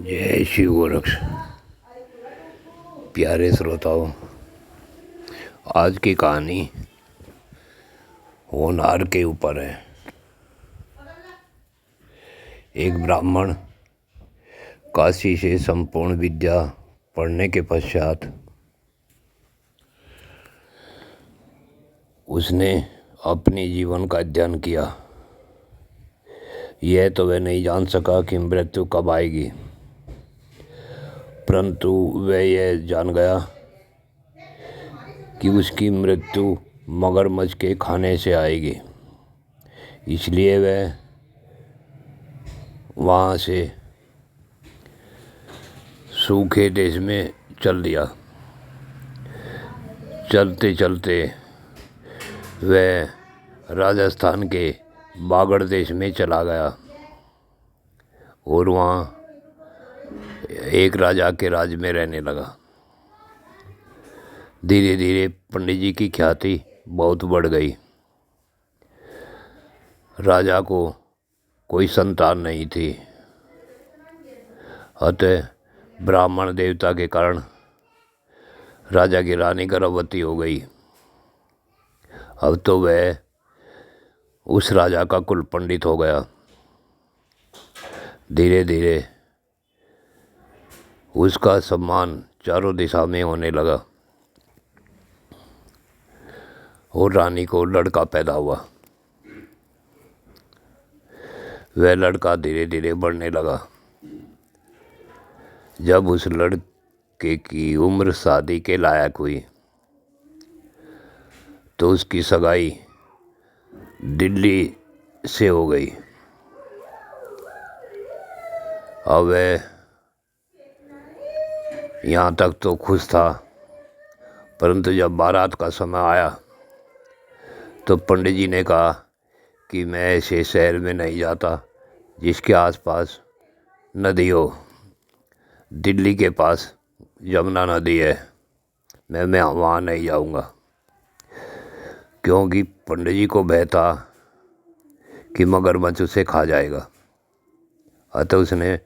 जय श्री गोरक्ष। प्यारे श्रोताओं, आज की कहानी होनहार के ऊपर है। एक ब्राह्मण काशी से संपूर्ण विद्या पढ़ने के पश्चात उसने अपने जीवन का अध्ययन किया। यह तो वह नहीं जान सका कि मृत्यु कब आएगी, परंतु वह यह जान गया कि उसकी मृत्यु मगरमच्छ के खाने से आएगी। इसलिए वह वहाँ से सूखे देश में चल दिया। चलते चलते वह राजस्थान के बागड़ देश में चला गया और वहाँ एक राजा के राज में रहने लगा। धीरे धीरे पंडित जी की ख्याति बहुत बढ़ गई। राजा को कोई संतान नहीं थी, अतः ब्राह्मण देवता के कारण राजा की रानी गर्भवती हो गई। अब तो वह उस राजा का कुल पंडित हो गया। धीरे धीरे उसका सम्मान चारों दिशा में होने लगा और रानी को लड़का पैदा हुआ। वह लड़का धीरे धीरे बढ़ने लगा। जब उस लड़के की उम्र शादी के लायक हुई तो उसकी सगाई दिल्ली से हो गई। अब वह यहाँ तक तो खुश था, परंतु जब बारात का समय आया तो पंडित जी ने कहा कि मैं ऐसे शहर में नहीं जाता जिसके आसपास नदी हो। दिल्ली के पास यमुना नदी है, मैं वहाँ नहीं जाऊँगा, क्योंकि पंडित जी को भय था कि मगरमच्छ उसे खा जाएगा। अतः उसने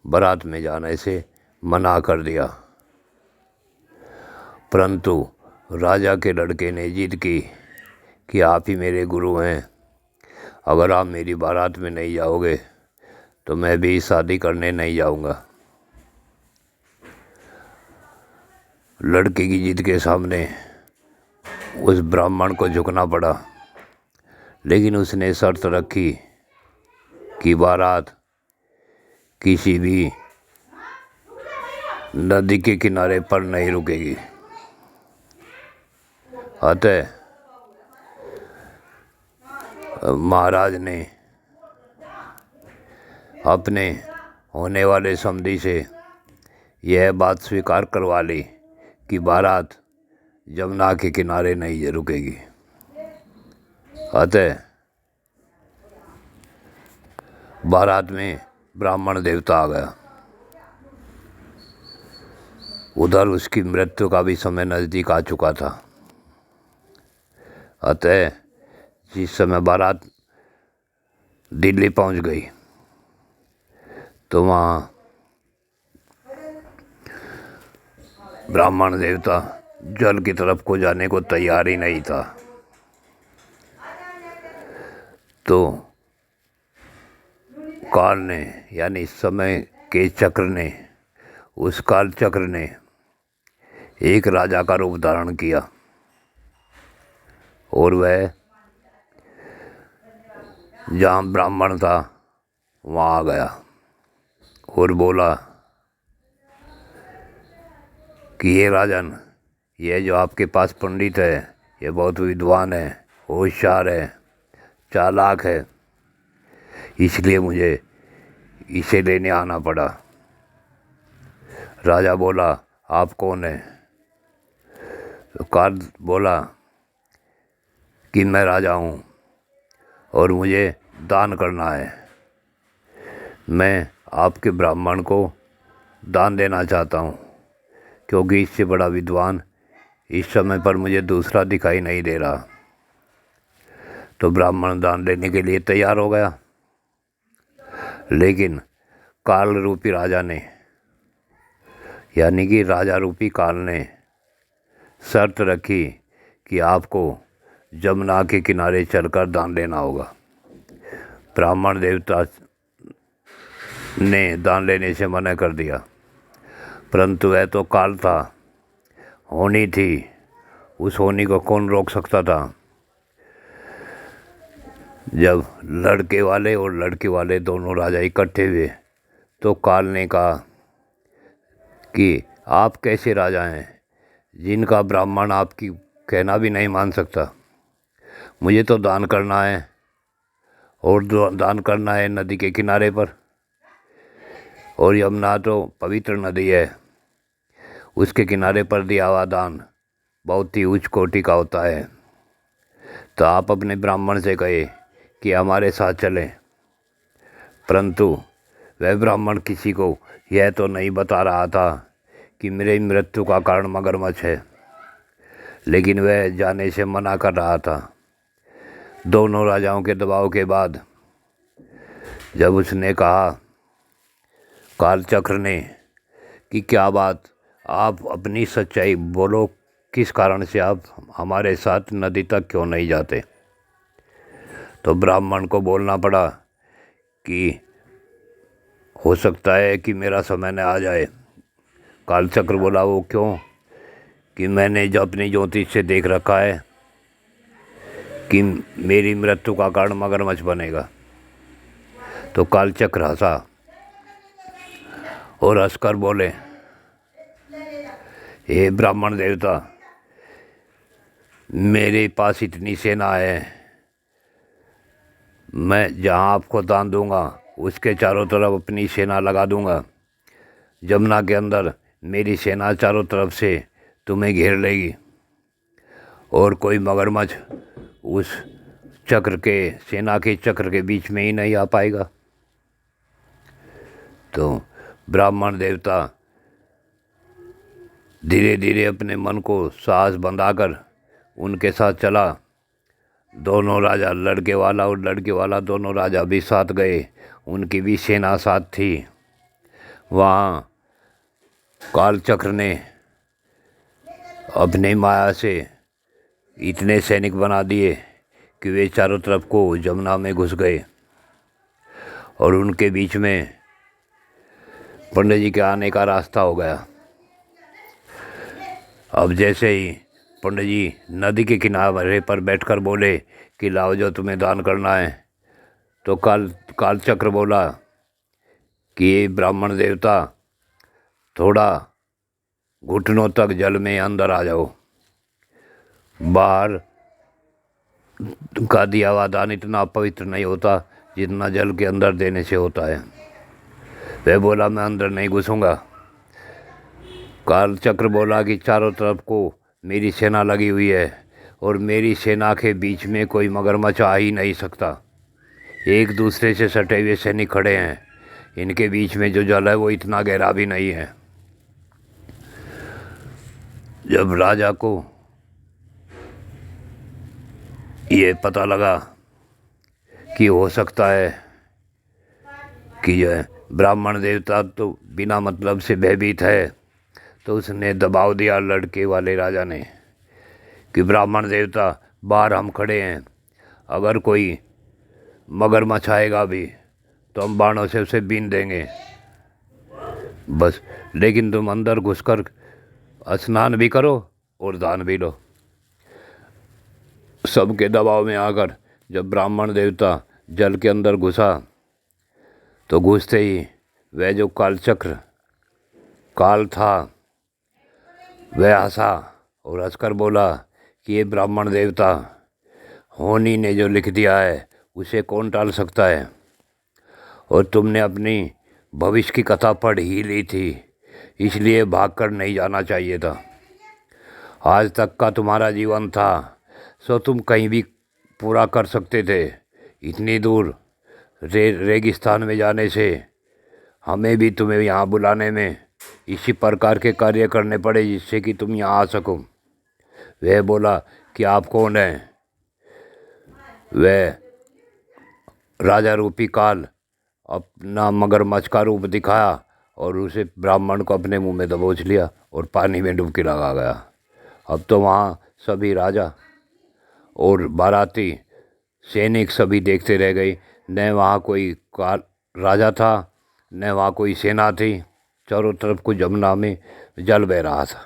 बारात में जाने से मना कर दिया। परंतु राजा के लड़के ने जिद की कि आप ही मेरे गुरु हैं, अगर आप मेरी बारात में नहीं जाओगे तो मैं भी शादी करने नहीं जाऊंगा। लड़के की जिद के सामने उस ब्राह्मण को झुकना पड़ा, लेकिन उसने शर्त रखी कि बारात किसी भी नदी के किनारे पर नहीं रुकेगी। अतः महाराज ने अपने होने वाले समधी से यह बात स्वीकार करवा ली कि बारात यमुना के किनारे नहीं रुकेगी। अतः बारात में ब्राह्मण देवता आ गया। उधर उसकी मृत्यु का भी समय नज़दीक आ चुका था। अतः जिस समय बारात दिल्ली पहुंच गई तो वहाँ ब्राह्मण देवता जल की तरफ को जाने को तैयार ही नहीं था। तो काल ने, यानी समय के चक्र ने, उस काल चक्र ने एक राजा का रूप धारण किया और वह जहाँ ब्राह्मण था वहाँ आ गया और बोला कि ये राजन, ये जो आपके पास पंडित है ये बहुत विद्वान है, होशियार है, चालाक है, इसलिए मुझे इसे लेने आना पड़ा। राजा बोला, आप कौन है? तो काल बोला कि मैं राजा हूँ और मुझे दान करना है। मैं आपके ब्राह्मण को दान देना चाहता हूँ, क्योंकि इससे बड़ा विद्वान इस समय पर मुझे दूसरा दिखाई नहीं दे रहा। तो ब्राह्मण दान देने के लिए तैयार हो गया, लेकिन काल रूपी राजा ने यानी कि राजा रूपी काल ने शर्त रखी कि आपको जमुना के किनारे चलकर दान लेना होगा। ब्राह्मण देवता ने दान लेने से मना कर दिया, परंतु वह तो काल था, होनी थी, उस होनी को कौन रोक सकता था। जब लड़के वाले और लड़के वाले दोनों राजा इकट्ठे हुए तो काल ने कहा कि आप कैसे राजा हैं जिनका ब्राह्मण आपकी कहना भी नहीं मान सकता। मुझे तो दान करना है, और दान करना है नदी के किनारे पर, और यमुना तो पवित्र नदी है, उसके किनारे पर दिया हुआ दान बहुत ही उच्च कोटि का होता है। तो आप अपने ब्राह्मण से कहे कि हमारे साथ चलें, परंतु वह ब्राह्मण किसी को यह तो नहीं बता रहा था कि मेरी मृत्यु का कारण मगरमच्छ है, लेकिन वह जाने से मना कर रहा था। दोनों राजाओं के दबाव के बाद जब उसने कहा कालचक्र ने कि क्या बात, आप अपनी सच्चाई बोलो, किस कारण से आप हमारे साथ नदी तक क्यों नहीं जाते। तो ब्राह्मण को बोलना पड़ा कि हो सकता है कि मेरा समय न आ जाए। कालचक्र बोला, वो क्यों? कि मैंने जो अपनी ज्योतिष से देख रखा है कि मेरी मृत्यु का कारण मगरमच्छ बनेगा। तो कालचक्र हंसा और हंसकर बोले, हे ब्राह्मण देवता, मेरे पास इतनी सेना है, मैं जहाँ आपको दान दूंगा उसके चारों तरफ अपनी सेना लगा दूंगा। जमुना के अंदर मेरी सेना चारों तरफ से तुम्हें घेर लेगी और कोई मगरमच्छ उस चक्र के, सेना के चक्र के बीच में ही नहीं आ पाएगा। तो ब्राह्मण देवता धीरे धीरे अपने मन को साहस बंधाकर उनके साथ चला। दोनों राजा, लड़के वाला और लड़के वाला दोनों राजा भी साथ गए, उनकी भी सेना साथ थी। वहाँ कालचक्र ने अपने माया से इतने सैनिक बना दिए कि वे चारों तरफ को जमुना में घुस गए और उनके बीच में पंडित जी के आने का रास्ता हो गया। अब जैसे ही पंडित जी नदी के किनारे पर बैठकर बोले कि लाओ जो तुम्हें दान करना है, तो कालचक्र बोला कि ब्राह्मण देवता, थोड़ा घुटनों तक जल में अंदर आ जाओ। बाहर का दिया हुआ दान इतना पवित्र नहीं होता जितना जल के अंदर देने से होता है। वह बोला, मैं अंदर नहीं घुसूंगा। कालचक्र बोला कि चारों तरफ को मेरी सेना लगी हुई है और मेरी सेना के बीच में कोई मगरमच्छ आ ही नहीं सकता। एक दूसरे से सटे हुए सैनिक खड़े हैं, इनके बीच में जो जल है वो इतना गहरा भी नहीं है। जब राजा को ये पता लगा कि हो सकता है कि यह ब्राह्मण देवता तो बिना मतलब से भयभीत है, तो उसने दबाव दिया लड़के वाले राजा ने कि ब्राह्मण देवता, बाहर हम खड़े हैं, अगर कोई मगरमच्छ आएगा भी तो हम बाणों से उसे बीन देंगे बस, लेकिन तुम अंदर घुसकर स्नान भी करो और दान भी लो। सबके दबाव में आकर जब ब्राह्मण देवता जल के अंदर घुसा तो घुसते ही वह जो कालचक्र काल था वह हंसा और हंसकर बोला कि ये ब्राह्मण देवता, होनी ने जो लिख दिया है उसे कौन टाल सकता है, और तुमने अपनी भविष्य की कथा पढ़ ही ली थी, इसलिए भागकर नहीं जाना चाहिए था। आज तक का तुम्हारा जीवन था सो तुम कहीं भी पूरा कर सकते थे। इतनी दूर रेगिस्तान में जाने से हमें भी तुम्हें यहाँ बुलाने में इसी प्रकार के कार्य करने पड़े जिससे कि तुम यहाँ आ सको। वह बोला कि आप कौन हैं? वह राजा रूपी काल अपना मगरमच्छ का रूप दिखाया और उसे ब्राह्मण को अपने मुंह में दबोच लिया और पानी में डुबकी लगा गया। अब तो वहाँ सभी राजा और बाराती सैनिक सभी देखते रह गए। न वहाँ कोई राजा था, न वहाँ कोई सेना थी। चारों तरफ को जमुना में जल बह रहा था।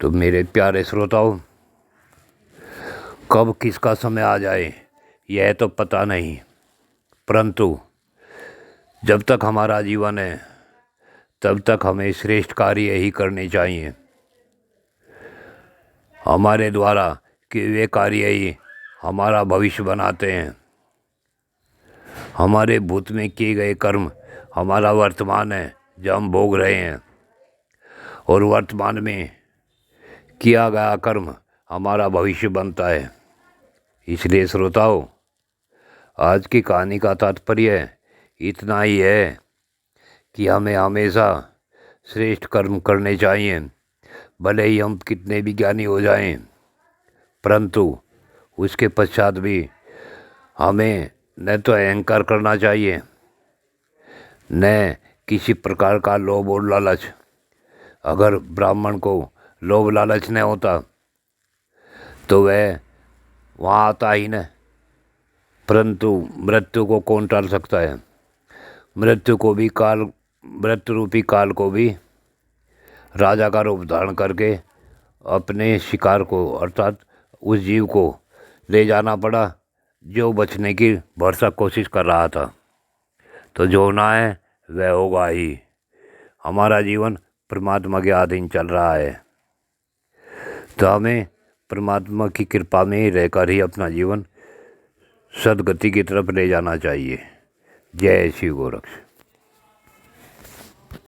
तो मेरे प्यारे श्रोताओं, कब किसका समय आ जाए यह तो पता नहीं, परंतु जब तक हमारा जीवन है तब तक हमें श्रेष्ठ कार्य ही करने चाहिए। हमारे द्वारा किए हुए कार्य ही हमारा भविष्य बनाते हैं। हमारे भूत में किए गए कर्म हमारा वर्तमान है जो हम भोग रहे हैं, और वर्तमान में किया गया कर्म हमारा भविष्य बनता है। इसलिए श्रोताओं, आज की कहानी का तात्पर्य इतना ही है कि हमें हमेशा श्रेष्ठ कर्म करने चाहिए। भले ही हम कितने भी ज्ञानी हो जाएं, परंतु उसके पश्चात भी हमें न तो अहंकार करना चाहिए, न किसी प्रकार का लोभ और लालच। अगर ब्राह्मण को लोभ लालच न होता तो वह वहाँ आता ही न। परंतु मृत्यु को कौन टाल सकता है? मृत्यु रूपी काल को भी राजा का रूप धारण करके अपने शिकार को अर्थात उस जीव को ले जाना पड़ा जो बचने की भरसक कोशिश कर रहा था। तो जो होना है वह होगा ही। हमारा जीवन परमात्मा के अधीन चल रहा है, तो हमें परमात्मा की कृपा में ही रहकर ही अपना जीवन सद्गति की तरफ ले जाना चाहिए। जय श्री गोरक्ष।